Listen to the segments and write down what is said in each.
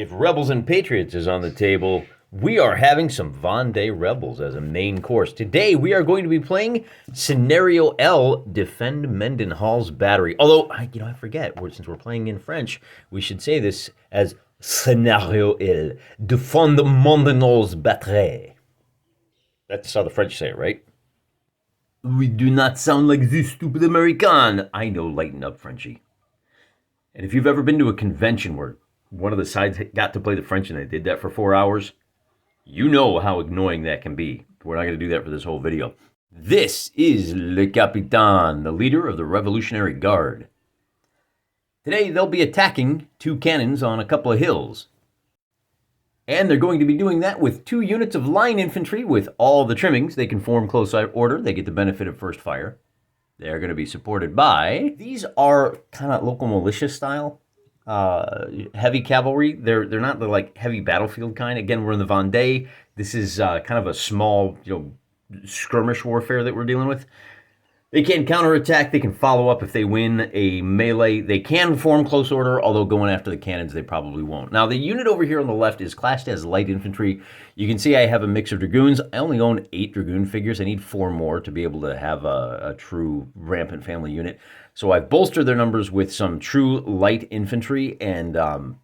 If Rebels and Patriots is on the table, we are having some Vendée Rebels as a main course. Today, we are going to be playing Scenario L, Defend Mendenhall's Battery. Although, I forget, since we're playing in French, we should say this as Scenario L, Defend Mendenhall's Batterie. That's how the French say it, right? We do not sound like this stupid American. I know, lighten up, Frenchie. And if you've ever been to a convention where one of the sides got to play the French and they did that for 4 hours, you know how annoying that can be. We're not going to do that for this whole video. This is Le Capitaine, the leader of the Revolutionary Guard. Today, they'll be attacking 2 cannons on a couple of hills. And they're going to be doing that with 2 units of line infantry with all the trimmings. They can form close order. They get the benefit of first fire. They're going to be supported by... These are kind of local militia style. Heavy cavalry. They're not the like heavy battlefield kind. Again, we're in the Vendée. This is kind of a small, skirmish warfare that we're dealing with. They can counterattack. They can follow up if they win a melee. They can form close order, although going after the cannons, they probably won't. Now, the unit over here on the left is classed as light infantry. You can see I have a mix of dragoons. I only own 8 dragoon figures. I need 4 more to be able to have a true rampant family unit. So I've bolstered their numbers with some true light infantry, and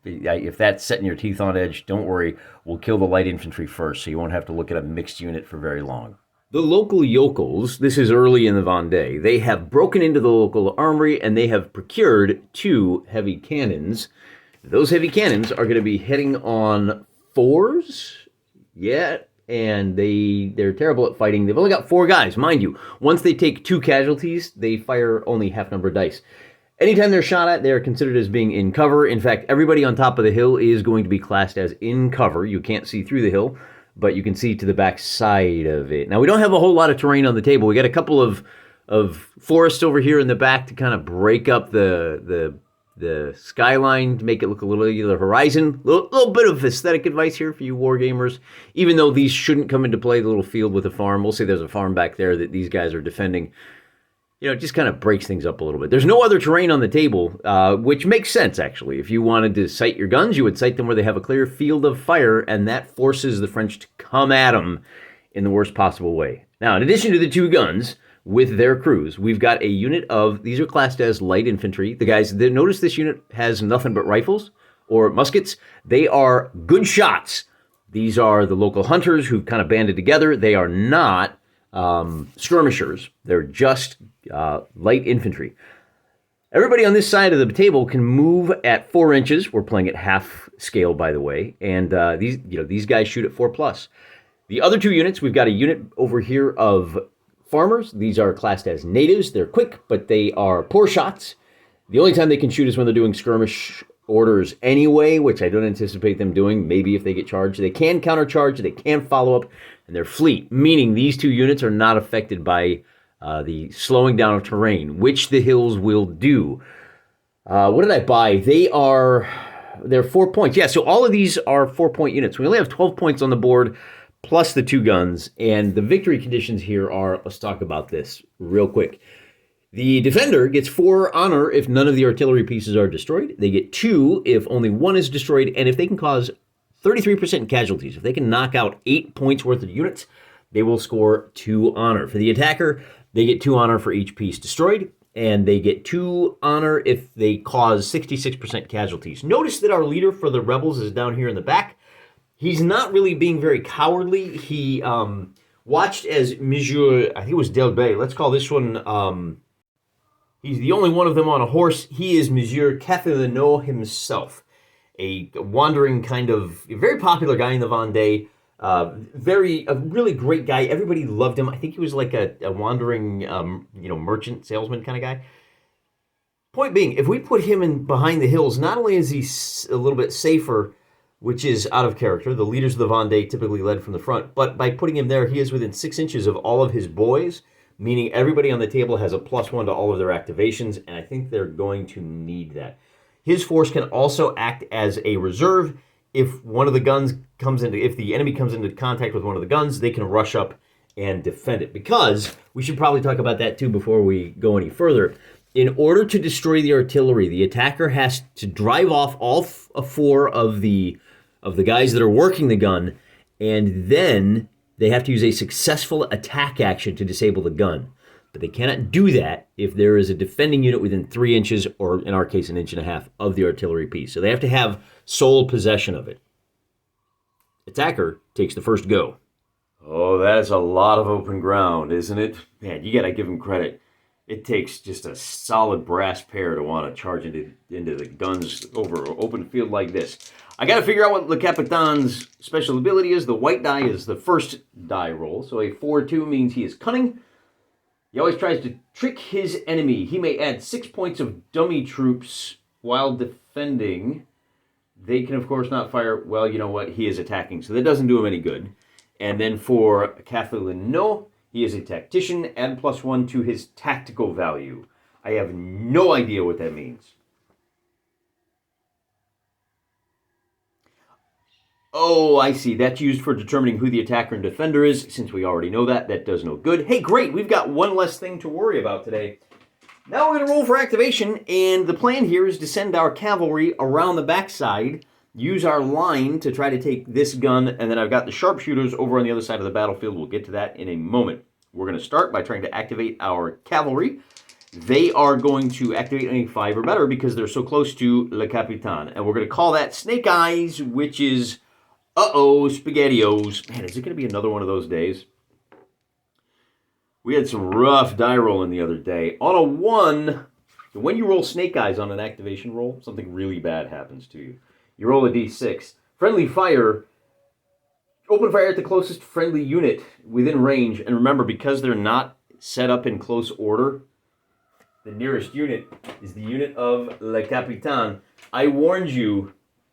if that's setting your teeth on edge, don't worry. We'll kill the light infantry first, so you won't have to look at a mixed unit for very long. The local yokels, this is early in the Vendée, they have broken into the local armory and they have procured 2 heavy cannons. Those heavy cannons are going to be heading on 4s. Yeah, and they're terrible at fighting. They've only got 4 guys, mind you. Once they take 2 casualties, they fire only half-number dice. Anytime they're shot at, they're considered as being in cover. In fact, everybody on top of the hill is going to be classed as in cover. You can't see through the hill, but you can see to the back side of it. Now, we don't have a whole lot of terrain on the table. We got a couple of forests over here in the back to kind of break up the skyline to make it look a little the horizon. Little bit of aesthetic advice here for you wargamers. Even though these shouldn't come into play, the little field with a farm. We'll say there's a farm back there that these guys are defending. It just kind of breaks things up a little bit. There's no other terrain on the table, which makes sense, actually. If you wanted to sight your guns, you would sight them where they have a clear field of fire, and that forces the French to come at them in the worst possible way. Now, in addition to the 2 guns with their crews, we've got a unit of, these are classed as light infantry. The guys, notice this unit has nothing but rifles or muskets. They are good shots. These are the local hunters who've kind of banded together. They are not skirmishers. They're just light infantry. Everybody on this side of the table can move at 4 inches. We're playing at half scale, by the way, and these guys shoot at 4+. The other 2 units, we've got a unit over here of farmers. These are classed as natives. They're quick, but they are poor shots. The only time they can shoot is when they're doing skirmish orders anyway, which I don't anticipate them doing. Maybe if they get charged. They can countercharge, they can follow up, and they're fleet, meaning these 2 units are not affected by the slowing down of terrain, which the hills will do. What did I buy? They're 4 points. Yeah, so all of these are 4-point units. We only have 12 points on the board, plus the 2 guns, and the victory conditions here are, let's talk about this real quick. The defender gets 4 honor if none of the artillery pieces are destroyed. They get 2 if only 1 is destroyed, and if they can cause 33% casualties. If they can knock out 8 points worth of units, they will score 2 honor. For the attacker, they get 2 honor for each piece destroyed, and they get 2 honor if they cause 66% casualties. Notice that our leader for the rebels is down here in the back. He's not really being very cowardly. He watched as Monsieur, I think it was Delbey. Let's call this one, he's the only one of them on a horse. He is Monsieur Catherine himself. A wandering kind of, a very popular guy in the Vendée. A really great guy. Everybody loved him. I think he was like a wandering, merchant, salesman kind of guy. Point being, if we put him in behind the hills, not only is he a little bit safer, which is out of character. The leaders of the Vendée typically led from the front. But by putting him there, he is within 6 inches of all of his boys, meaning everybody on the table has a +1 to all of their activations, and I think they're going to need that. His force can also act as a reserve. If one of the guns if the enemy comes into contact with one of the guns, they can rush up and defend it. Because, we should probably talk about that too before we go any further. In order to destroy the artillery, the attacker has to drive off all 4 of the of the guys that are working the gun, and then they have to use a successful attack action to disable the gun. But they cannot do that if there is a defending unit within 3 inches, or in our case, 1.5 inches of the artillery piece. So they have to have sole possession of it. Attacker takes the first go. Oh, that is a lot of open ground, isn't it? Man, you gotta give him credit. It takes just a solid brass pair to want to charge into the guns over an open field like this. I gotta figure out what Le Capitan's special ability is. The white die is the first die roll, so a 4-2 means he is cunning. He always tries to trick his enemy. He may add 6 points of dummy troops while defending. They can, of course, not fire. Well, you know what? He is attacking, so that doesn't do him any good. And then for Catherine, he is a tactician. Add +1 to his tactical value. I have no idea what that means. Oh, I see. That's used for determining who the attacker and defender is. Since we already know that, that does no good. Hey, great. We've got one less thing to worry about today. Now we're going to roll for activation, and the plan here is to send our cavalry around the backside, use our line to try to take this gun, and then I've got the sharpshooters over on the other side of the battlefield. We'll get to that in a moment. We're going to start by trying to activate our cavalry. They are going to activate any 5 or better because they're so close to Le Capitan. And we're going to call that Snake Eyes, which is... uh-oh, SpaghettiOs. Man, is it going to be another one of those days? We had some rough die rolling the other day. On a 1, when you roll Snake Eyes on an activation roll, something really bad happens to you. You roll a d6. Friendly fire. Open fire at the closest friendly unit within range. And remember, because they're not set up in close order, the nearest unit is the unit of Le Capitan. I warned you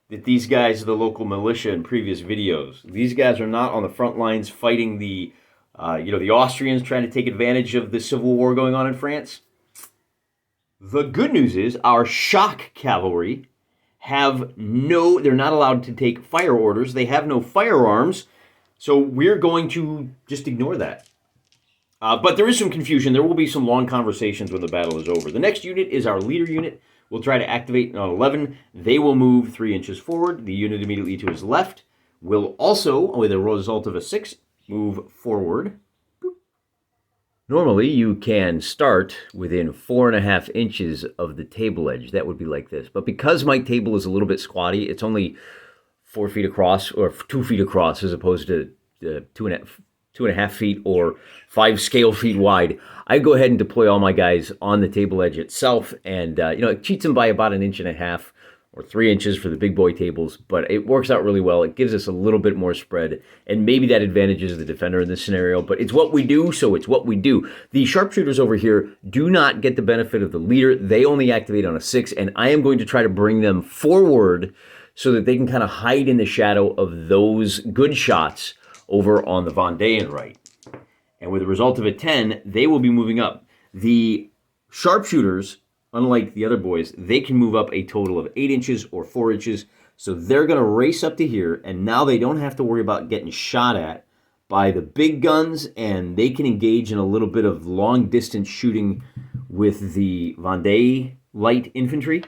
that these guys are the local militia in previous videos. These guys are not on the front lines fighting the Austrians trying to take advantage of the civil war going on in France. The good news is our shock cavalry they're not allowed to take fire orders. They have no firearms, so we're going to just ignore that. But there is some confusion. There will be some long conversations when the battle is over. The next unit is our leader unit. We'll try to activate on 11. They will move 3 inches forward. The unit immediately to his left will also, with a result of a 6, move forward. Normally, you can start within 4.5 inches of the table edge. That would be like this. But because my table is a little bit squatty, it's only 4 feet across, or 2 feet across, as opposed to 2.5 feet or 5 scale feet wide. I go ahead and deploy all my guys on the table edge itself, and it cheats them by about 1.5 inches or 3 inches for the big boy tables, but it works out really well. It gives us a little bit more spread, and maybe that advantages the defender in this scenario, but it's what we do, so it's what we do. The sharpshooters over here do not get the benefit of the leader. They only activate on a 6, and I am going to try to bring them forward so that they can kind of hide in the shadow of those good shots over on the Vendéan right. And with a result of a 10, they will be moving up. The sharpshooters, unlike the other boys, they can move up a total of 8 inches or 4 inches. So they're going to race up to here, and now they don't have to worry about getting shot at by the big guns, and they can engage in a little bit of long-distance shooting with the Vendée light infantry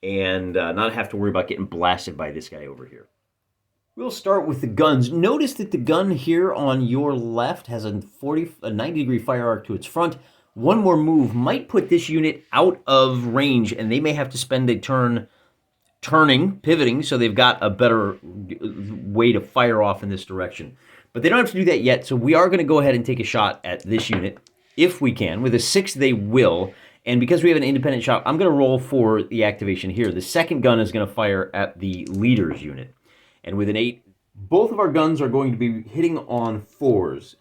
and not have to worry about getting blasted by this guy over here. We'll start with the guns. Notice that the gun here on your left has a 90-degree fire arc to its front. One more move might put this unit out of range, and they may have to spend a turn pivoting, so they've got a better way to fire off in this direction. But they don't have to do that yet, so we are going to go ahead and take a shot at this unit, if we can. With a 6, they will, and because we have an independent shot, I'm going to roll for the activation here. The second gun is going to fire at the leader's unit. And with an 8, both of our guns are going to be hitting on 4s.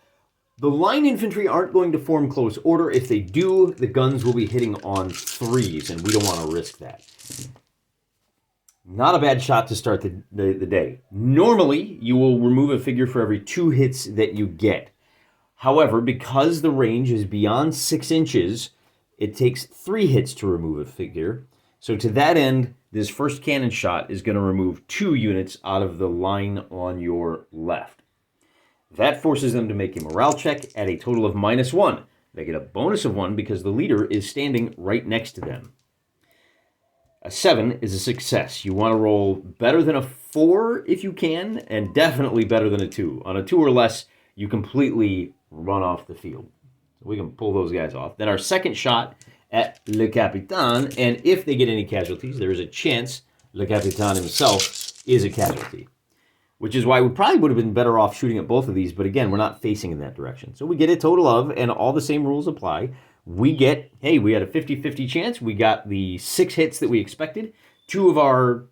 The line infantry aren't going to form close order. If they do, the guns will be hitting on 3s, and we don't want to risk that. Not a bad shot to start the day. Normally, you will remove a figure for every 2 hits that you get. However, because the range is beyond 6 inches, it takes 3 hits to remove a figure. So to that end, this first cannon shot is going to remove 2 units out of the line on your left. That forces them to make a morale check at a total of -1. They get a bonus of 1 because the leader is standing right next to them. A 7 is a success. You want to roll better than a 4 if you can, and definitely better than a 2. On a 2 or less, you completely run off the field. So we can pull those guys off. Then our second shot at Le Capitaine, and if they get any casualties, there is a chance Le Capitaine himself is a casualty. Which is why we probably would have been better off shooting at both of these, but again, we're not facing in that direction. So we get a total of, and all the same rules apply. We get, hey, we had a 50-50 chance. We got the 6 hits that we expected. 2 of our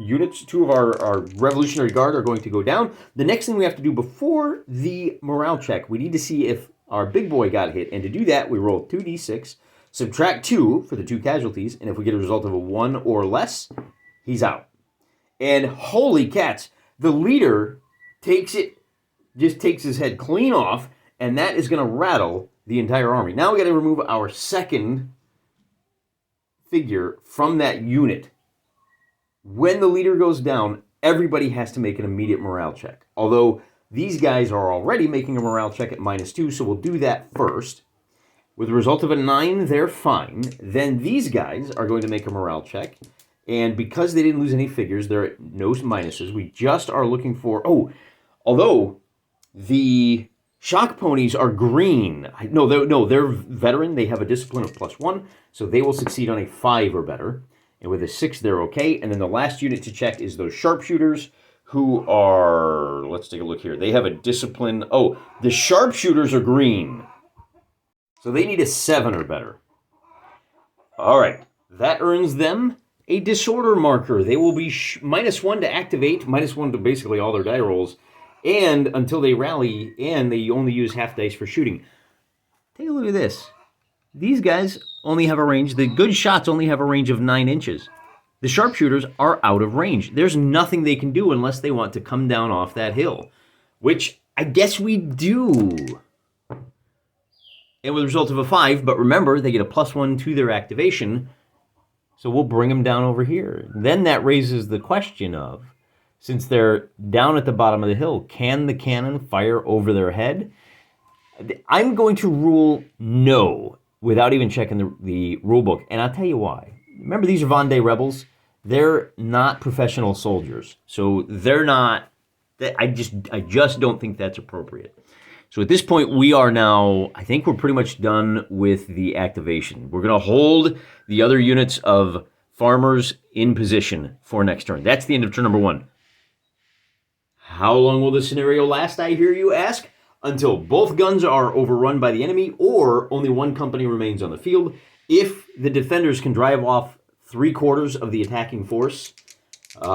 units, 2 of our Revolutionary Guard are going to go down. The next thing we have to do before the morale check, we need to see if our big boy got hit. And to do that, we roll 2d6, subtract 2 for the 2 casualties, and if we get a result of a 1 or less, he's out. And holy cats, the leader takes his head clean off, and that is going to rattle the entire army. Now we got to remove our second figure from that unit. When the leader goes down, everybody has to make an immediate morale check. Although these guys are already making a morale check at -2, so we'll do that first. With a result of a 9, they're fine. Then these guys are going to make a morale check. And because they didn't lose any figures, there are no minuses. We just are looking for... Oh, although the shock ponies are green. No, they're veteran. They have a discipline of +1, so they will succeed on a 5 or better. And with a 6, they're okay. And then the last unit to check is those sharpshooters who are... Let's take a look here. They have a discipline... Oh, the sharpshooters are green. So they need a 7 or better. All right. That earns them a disorder marker. They will be -1 to activate, -1 to basically all their die rolls, and until they rally, and they only use half dice for shooting. Take a look at this. These guys only have a range, the good shots only have a range of 9 inches. The sharpshooters are out of range. There's nothing they can do unless they want to come down off that hill, which I guess we do. And with a result of a 5, but remember, they get a +1 to their activation, so we'll bring them down over here. Then that raises the question of, since they're down at the bottom of the hill, can the cannon fire over their head? I'm going to rule no, without even checking the rule book, and I'll tell you why. Remember, these are Vendée rebels. They're not professional soldiers, so they're not... I just don't think that's appropriate. So at this point, we are now, I think we're pretty much done with the activation. We're going to hold the other units of farmers in position for next turn. That's the end of turn number 1. How long will this scenario last, I hear you ask? Until both guns are overrun by the enemy or only one company remains on the field. If the defenders can drive off 3/4 of the attacking force,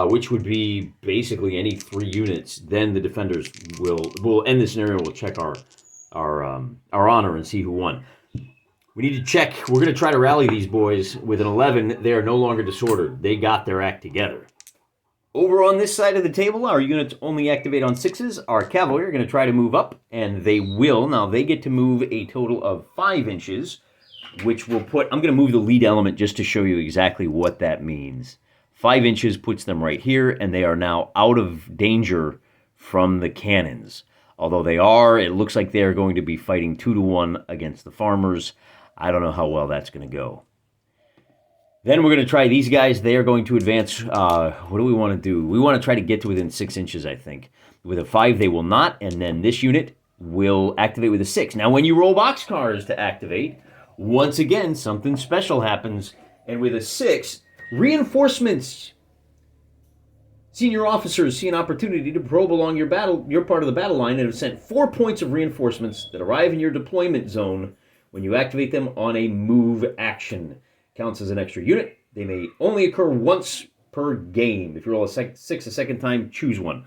which would be basically any 3 units, then the defenders will end the scenario. We'll check our honor and see who won. We need to check. We're going to try to rally these boys. With an 11, they are no longer disordered. They got their act together. Over on this side of the table, our units only activate on 6s. Our cavalry are going to try to move up, and they will. Now, they get to move a total of 5 inches, which will put... I'm going to move the lead element just to show you exactly what that means. 5 inches puts them right here, and they are now out of danger from the cannons. Although it looks like they are going to be fighting 2-to-1 against the farmers. I don't know how well that's going to go. Then we're going to try these guys. They are going to advance. What do we want to do? We want to try to get to within 6 inches, I think. With a 5, they will not, and then this unit will activate with a 6. Now, when you roll boxcars to activate, once again, something special happens, and with a 6... Reinforcements. Senior officers see an opportunity to probe along your part of the battle line and have sent 4 points of reinforcements that arrive in your deployment zone when you activate them on a move action. Counts as an extra unit. They may only occur once per game. If you roll a 6 a second time, choose one.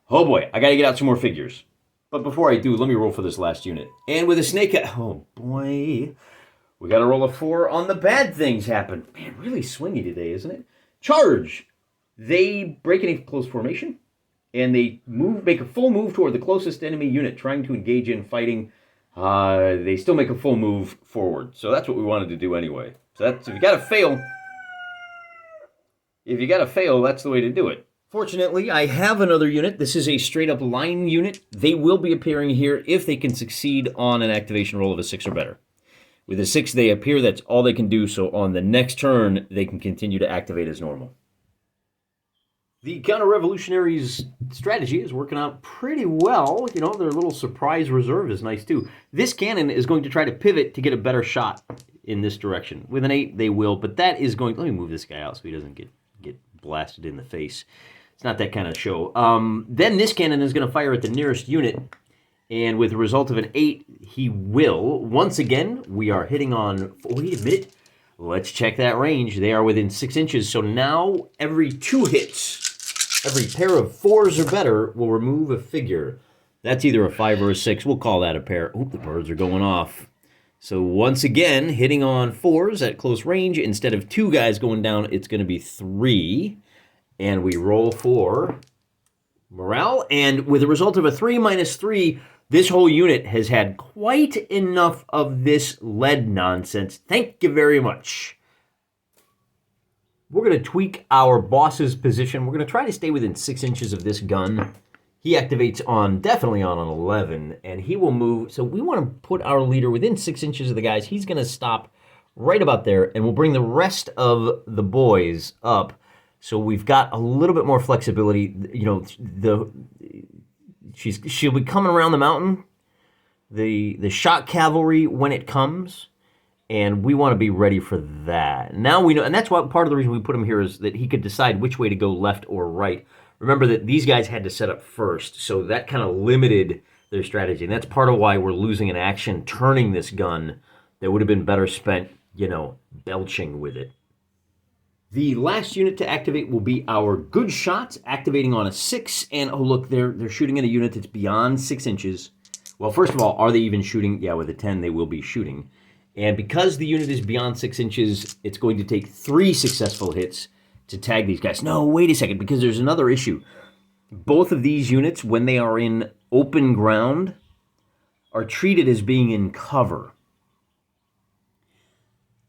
Oh boy, I gotta get out some more figures. But before I do, let me roll for this last unit. And with a snake... Oh boy... We got to roll a 4 on the bad things happen. Man, really swingy today, isn't it? Charge. They break in a close formation, and they make a full move toward the closest enemy unit, trying to engage in fighting. They still make a full move forward. So that's what we wanted to do anyway. So that's, if you got to fail, that's the way to do it. Fortunately, I have another unit. This is a straight-up line unit. They will be appearing here if they can succeed on an activation roll of a 6 or better. With a 6, they appear. That's all they can do. So on the next turn, they can continue to activate as normal. The counter-revolutionaries strategy is working out pretty well. You know, their little surprise reserve is nice too. This cannon is going to try to pivot to get a better shot in this direction. With an 8, they will, but that is going... Let me move this guy out so he doesn't get blasted in the face. It's not that kind of show. Then this cannon is going to fire at the nearest unit, and with a result of an 8, he will. Once again, we are hitting on... Wait a minute. Let's check that range. They are within 6 inches, so now every 2 hits... Every pair of 4s or better will remove a figure. That's either a 5 or a 6. We'll call that a pair. Oop, the birds are going off. So once again, hitting on 4s at close range. Instead of 2 guys going down, it's going to be 3. And we roll for morale. And with a result of a 3 minus 3, this whole unit has had quite enough of this lead nonsense. Thank you very much. We're going to tweak our boss's position. We're going to try to stay within 6 inches of this gun. He activates definitely on an 11, and he will move. So we want to put our leader within 6 inches of the guys. He's going to stop right about there, and we'll bring the rest of the boys up. So we've got a little bit more flexibility. You know, she'll be coming around the mountain. The shot cavalry when it comes. And we want to be ready for that. Now we know, and that's what part of the reason we put him here is that he could decide which way to go, left or right. Remember that these guys had to set up first, so that kind of limited their strategy. And that's part of why we're losing an action turning this gun that would have been better spent, you know, belching with it. The last unit to activate will be our good shots, activating on a 6. And, oh, look, they're shooting at a unit that's beyond 6 inches. Well, first of all, are they even shooting? Yeah, with a 10, they will be shooting. And because the unit is beyond 6 inches, it's going to take 3 successful hits to tag these guys. No, wait a second, because there's another issue. Both of these units, when they are in open ground, are treated as being in cover.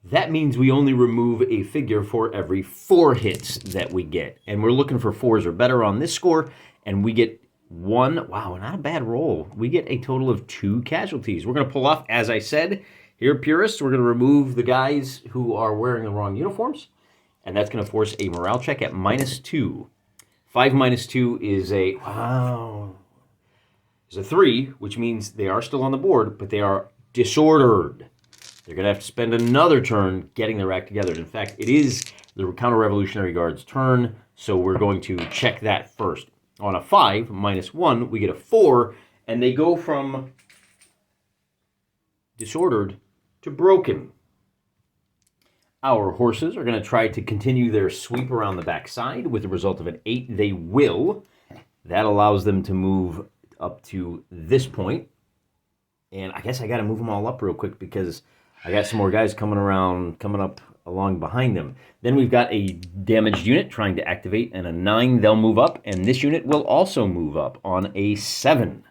That means we only remove a figure for every 4 hits that we get. And we're looking for 4s or better on this score, and we get 1. Wow, not a bad roll. We get a total of 2 casualties. We're going to pull off, as I said... Here, purists, we're going to remove the guys who are wearing the wrong uniforms, and that's going to force a morale check at -2. 5 minus 2 is a, wow, is a 3, which means they are still on the board, but they are disordered. They're going to have to spend another turn getting their act together. In fact, it is the Counter-Revolutionary Guard's turn, so we're going to check that first. On a 5 minus 1, we get a 4, and they go from disordered to broken. Our horses are going to try to continue their sweep around the backside. With the result of an 8, they will. That allows them to move up to this point. And I guess I got to move them all up real quick because I got some more guys coming up along behind them. Then we've got a damaged unit trying to activate, and a 9, they'll move up, and this unit will also move up on a 7.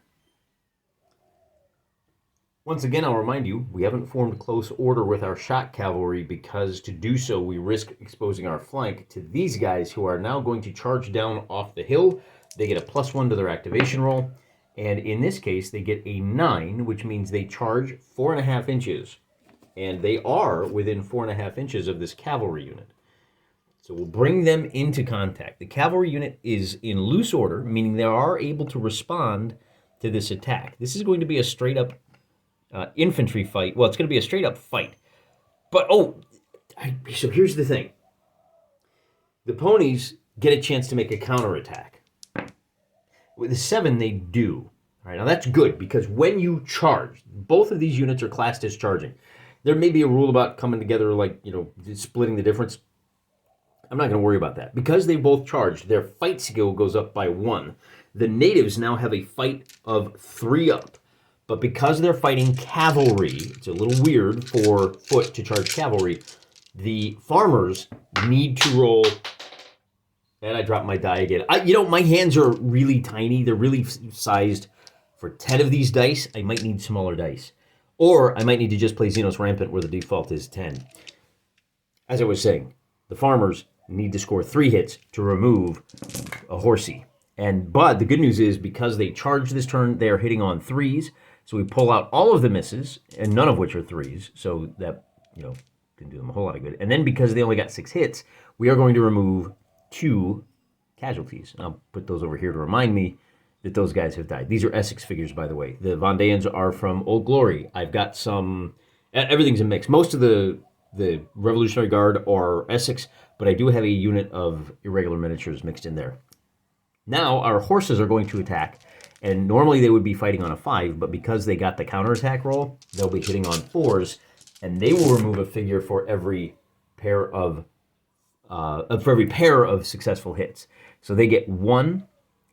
Once again, I'll remind you, we haven't formed close order with our shot cavalry because to do so, we risk exposing our flank to these guys who are now going to charge down off the hill. They get a +1 to their activation roll, and in this case, they get a 9, which means they charge 4.5 inches, and they are within 4.5 inches of this cavalry unit. So we'll bring them into contact. The cavalry unit is in loose order, meaning they are able to respond to this attack. This is going to be a straight-up infantry fight. Well, it's going to be a straight-up fight. But, so here's the thing. The ponies get a chance to make a counterattack. With the 7, they do. All right, now that's good, because when you charge, both of these units are classed as charging. There may be a rule about coming together, like, you know, splitting the difference. I'm not going to worry about that. Because they both charged, their fight skill goes up by 1. The natives now have a fight of 3 up. But because they're fighting cavalry, it's a little weird for foot to charge cavalry, the farmers need to roll... And I dropped my die again. My hands are really tiny. They're really sized for 10 of these dice. I might need smaller dice. Or I might need to just play Xenos Rampant where the default is 10. As I was saying, the farmers need to score 3 hits to remove a horsey. But the good news is, because they charge this turn, they are hitting on 3s. So we pull out all of the misses, and none of which are 3s. So that, didn't do them a whole lot of good. And then because they only got 6 hits, we are going to remove 2 casualties. And I'll put those over here to remind me that those guys have died. These are Essex figures, by the way. The Vendéans are from Old Glory. I've got some... Everything's a mix. Most of the Revolutionary Guard are Essex, but I do have a unit of irregular miniatures mixed in there. Now, our horses are going to attack, and normally they would be fighting on a 5, but because they got the counterattack roll, they'll be hitting on 4s, and they will remove a figure for every pair of successful hits. So they get 1,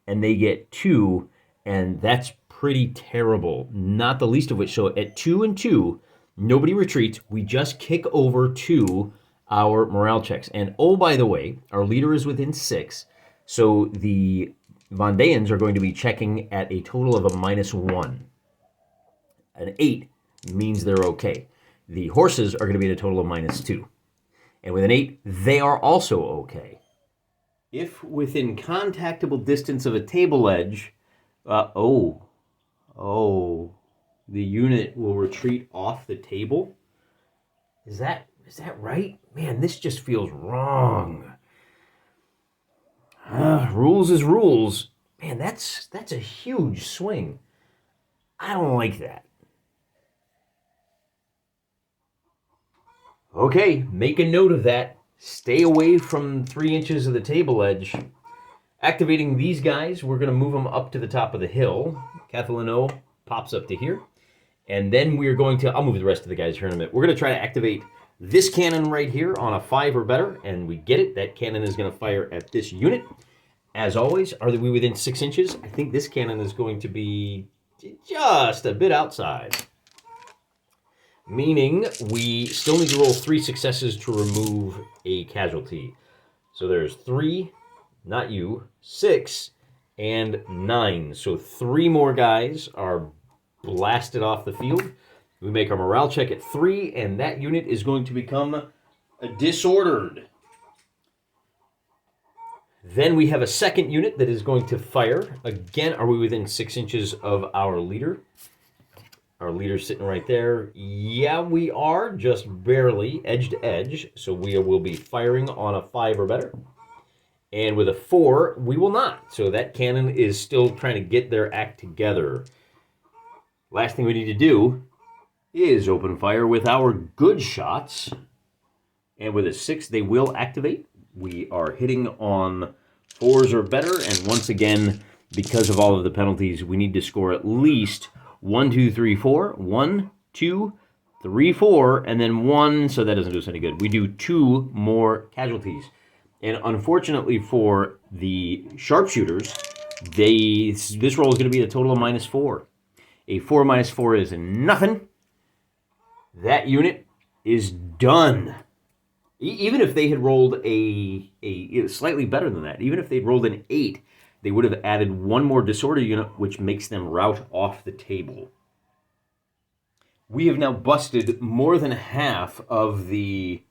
and they get 2, and that's pretty terrible. Not the least of which, so at 2 and 2, nobody retreats. We just kick over to our morale checks. And oh, by the way, our leader is within 6, so the Vendéans are going to be checking at a total of a -1. An 8 means they're okay. The horses are going to be at a total of -2. And with an 8, they are also okay. If within contactable distance of a table edge, the unit will retreat off the table. Is that right? Man, this just feels wrong. Rules is rules. Man, that's a huge swing. I don't like that. Okay, make a note of that. Stay away from 3 inches of the table edge. Activating these guys, we're going to move them up to the top of the hill. Cathalino pops up to here. And then we're going to... I'll move the rest of the guys here in a minute. We're going to try to activate this cannon right here on a 5 or better, and we get it. That cannon is going to fire at this unit. As always, are we within 6 inches? I think this cannon is going to be just a bit outside. Meaning we still need to roll 3 successes to remove a casualty. So there's 3, not you, 6, and 9. So 3 more guys are blasted off the field. We make our morale check at 3, and that unit is going to become disordered. Then we have a second unit that is going to fire. Again, are we within 6 inches of our leader? Our leader's sitting right there. Yeah, we are, just barely, edge to edge. So we will be firing on a 5 or better. And with a 4, we will not. So that cannon is still trying to get their act together. Last thing we need to do is open fire with our good shots. And with a 6, they will activate. We are hitting on 4s or better. And once again, because of all of the penalties, we need to score at least 1, 2, 3, 4. 1, 2, 3, 4, and then 1. So that doesn't do us any good. We do 2 more casualties. And unfortunately for the sharpshooters, this roll is going to be a total of -4. A 4 minus 4 is nothing. That unit is done. Even if they had rolled a slightly better than that, even if they'd rolled an 8, they would have added 1 more disorder unit, which makes them rout off the table. We have now busted more than half of the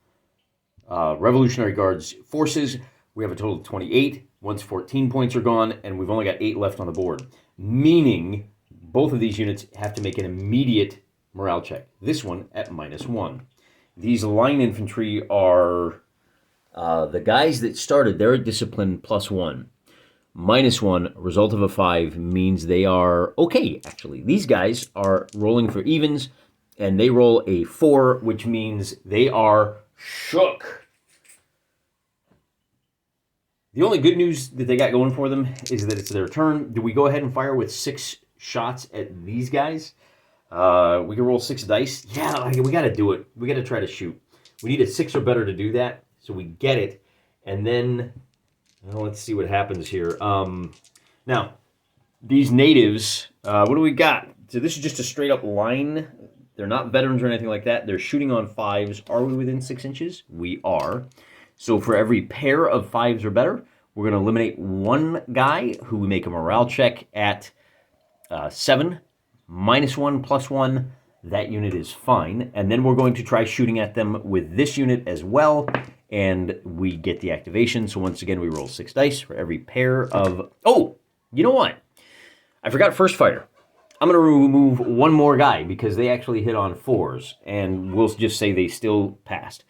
Revolutionary Guard's forces. We have a total of 28. Once 14 points are gone, and we've only got 8 left on the board. Meaning, both of these units have to make an immediate morale check. This one at -1. These line infantry are the guys that started. They're at discipline +1. -1, result of a 5, means they are okay, actually. These guys are rolling for evens, and they roll a 4, which means they are shook. The only good news that they got going for them is that it's their turn. Do we go ahead and fire with 6 shots at these guys? We can roll 6 dice. Yeah, we got to do it. We got to try to shoot. We need a 6 or better to do that, so we get it. And then, well, let's see what happens here. Now, these natives, what do we got? So this is just a straight-up line. They're not veterans or anything like that. They're shooting on 5s. Are we within 6 inches? We are. So for every pair of 5s or better, we're going to eliminate 1 guy who we make a morale check at 7. -1 +1, that unit is fine. And then we're going to try shooting at them with this unit as well, and we get the activation. So once again, we roll 6 dice for every pair of... Oh, you know what? I forgot first fire. I'm going to remove 1 more guy because they actually hit on 4s, and we'll just say they still passed.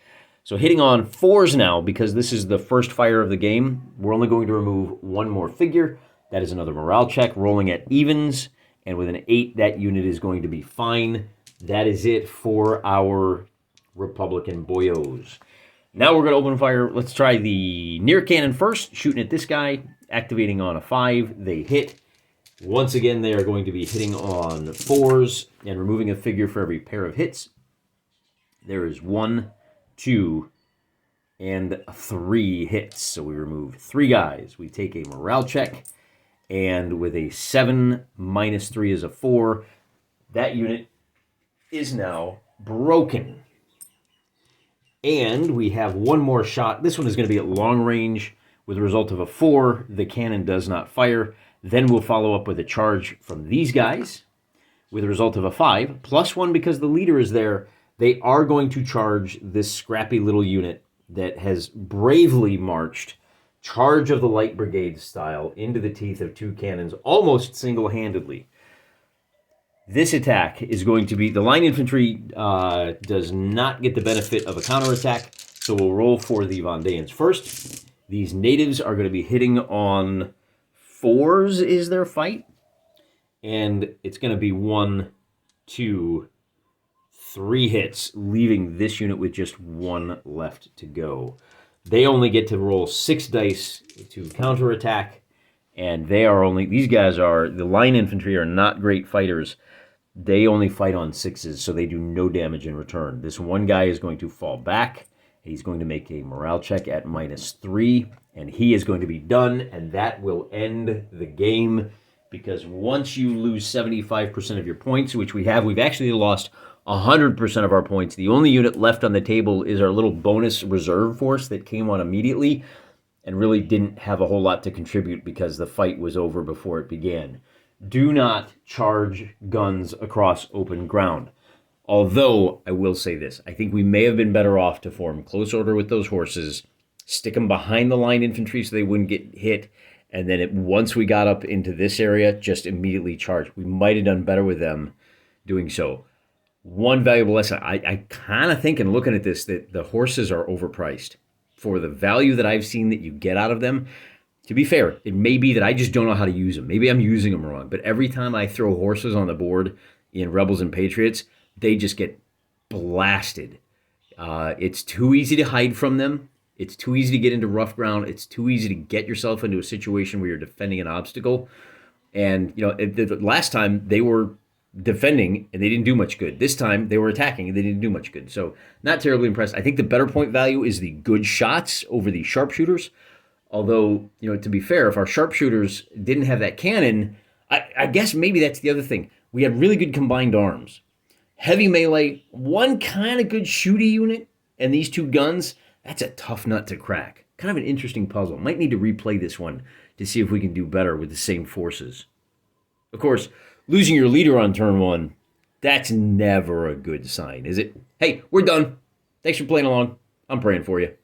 So hitting on 4s now, because this is the first fire of the game, we're only going to remove one more figure. That is another morale check, rolling at evens. And with an 8, that unit is going to be fine. That is it for our Republican boyos. Now we're going to open fire. Let's try the near cannon first, shooting at this guy, activating on a 5. They hit. Once again, they are going to be hitting on 4s and removing a figure for every pair of hits. There is 1, 2, and 3 hits. So we remove 3 guys. We take a morale check, and with a 7 minus 3 is a 4. That unit is now broken. And we have one more shot. This one is going to be at long range. With a result of a 4, the cannon does not fire. Then we'll follow up with a charge from these guys. With a result of a 5, plus 1 because the leader is there. They are going to charge this scrappy little unit that has bravely marched, charge of the Light Brigade style, into the teeth of 2 cannons, almost single-handedly. This attack is going to be... The line infantry does not get the benefit of a counterattack, so we'll roll for the Vendéans first. These natives are going to be hitting on 4s is their fight. And it's going to be 1, 2, 3 hits, leaving this unit with just 1 left to go. They only get to roll 6 dice to counterattack, and they are only... These guys are... The line infantry are not great fighters. They only fight on 6s, so they do no damage in return. This one guy is going to fall back. He's going to make a morale check at -3, and he is going to be done, and that will end the game, because once you lose 75% of your points, which we have, we've actually lost 100% of our points. The only unit left on the table is our little bonus reserve force that came on immediately and really didn't have a whole lot to contribute because the fight was over before it began. Do not charge guns across open ground. Although, I will say this, I think we may have been better off to form close order with those horses, stick them behind the line infantry so they wouldn't get hit, and then once we got up into this area, just immediately charge. We might have done better with them doing so. One valuable lesson, I kind of think in looking at this that the horses are overpriced. For the value that I've seen that you get out of them, to be fair, it may be that I just don't know how to use them. Maybe I'm using them wrong. But every time I throw horses on the board in Rebels and Patriots, they just get blasted. It's too easy to hide from them. It's too easy to get into rough ground. It's too easy to get yourself into a situation where you're defending an obstacle. And, the last time they were defending and they didn't do much good. This time they were attacking and they didn't do much good. So not terribly impressed. I think the better point value is the good shots over the sharpshooters. Although, to be fair, if our sharpshooters didn't have that cannon, I guess maybe that's the other thing. We had really good combined arms. Heavy melee, one kind of good shooty unit, and these 2 guns, that's a tough nut to crack. Kind of an interesting puzzle. Might need to replay this one to see if we can do better with the same forces. Of course, losing your leader on turn 1, that's never a good sign, is it? Hey, we're done. Thanks for playing along. I'm praying for you.